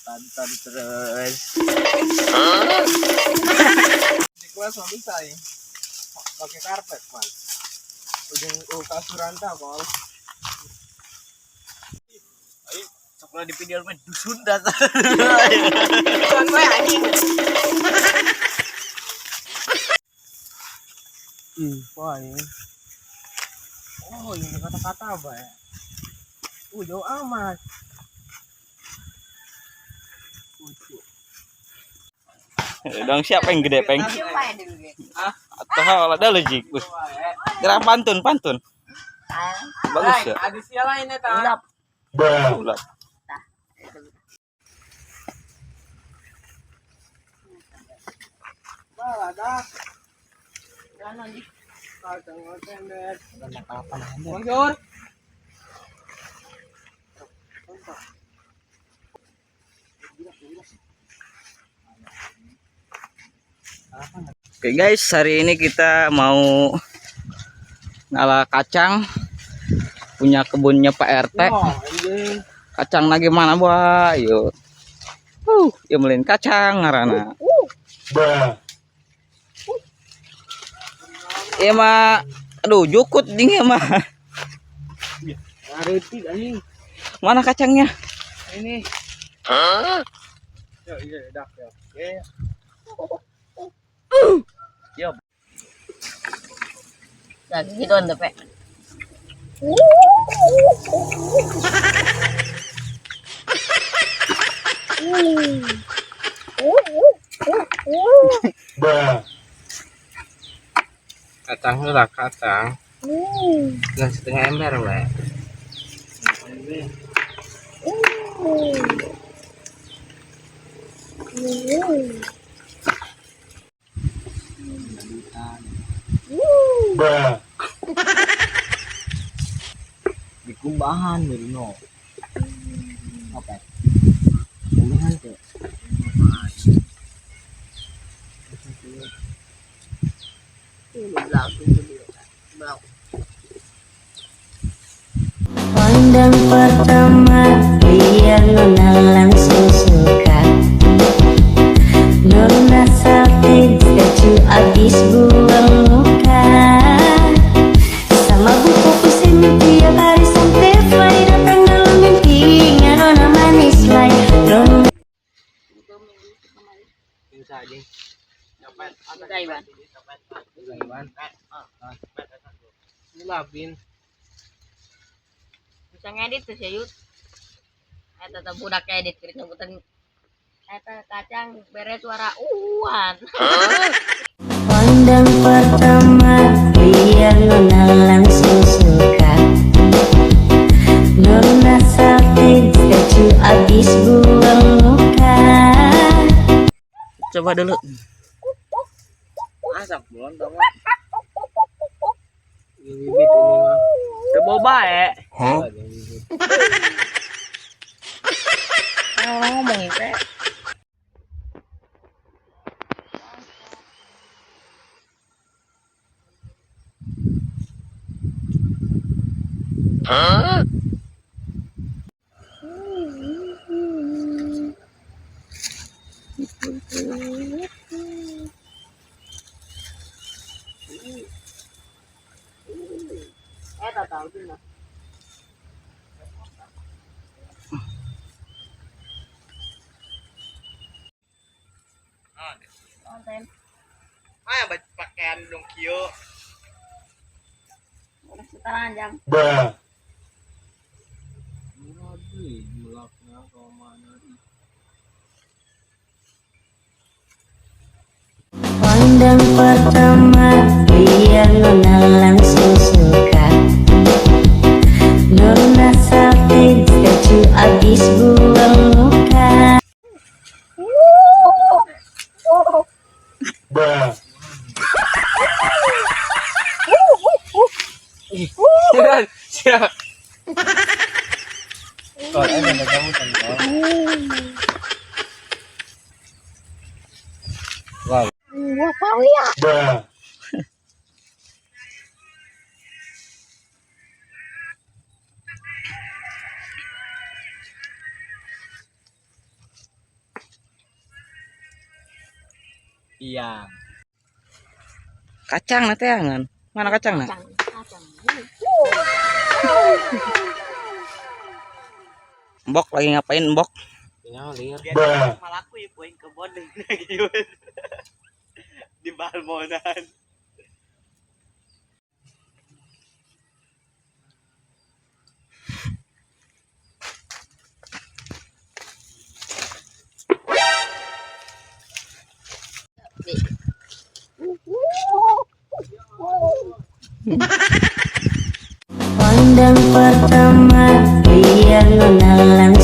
tonton terus. Di kelas mau bisa ya pakai karpet mas. Ujung kasuran tak kol. Ayo sekolah di video main dusun datang. Dusun gue anjing. Wah ini. Oh ini kata-kata apa ya? Jauh amat. Dong siapa yang gede peng? Atau hal ada lagi? Gerak pantun. Bagus ya. Ada siapa ini tak? Ulap. Ada. Bonjour. Oke guys, hari ini kita mau ngalah kacang punya kebunnya Pak RT. Kacang lagi mana buah? Yuk. Ya melin kacang ngarana. Iya mah, aduh jukut ding ya mah. Mana kacangnya? Ini. Iya, dak ya. Yo. Lagi gitu anda pe. Kacang lah kacang. Dengan setengah ember mbak. Dikumbahan dulu no. Apa? Kumbahan tuh. Pandang pertama biar Nona langsung suka. Nona salting statue abis buang muka. Sama buku pusing tiap hari sampai fly datang dalam mimpi. Nona manis lain Nona. Bisa aja. Dapat. Gaiban. Ini labin. Bisa ngedit tuh sih Yud. Eta budak edit kiri nyebutan. Eta kacang bere suara uwan. Pandang pertama biar Nona langsung suka. Nona salting statue abis buang muka. Coba dulu. Asap belum tahu. Ini bibit ini mah. Coba bae. Orang ngomong itu. Tahu tuh nah. Konten. Ayo pakaian dong kio. Udah setelanjang. Pandang pertama biar Nona langsung suka. Nona salting statue abis buang muka. Siap. Kalau ada kamu tonton. Wow. Wah, tahu ya. Iya. Kacang nanti angan. Mana kacang nak? Kacang. Mbok lagi ngapain Mbok? Nyolir. Malah aku ya poin kebon lagi di Balmonan. Pandang pertama dia mengenang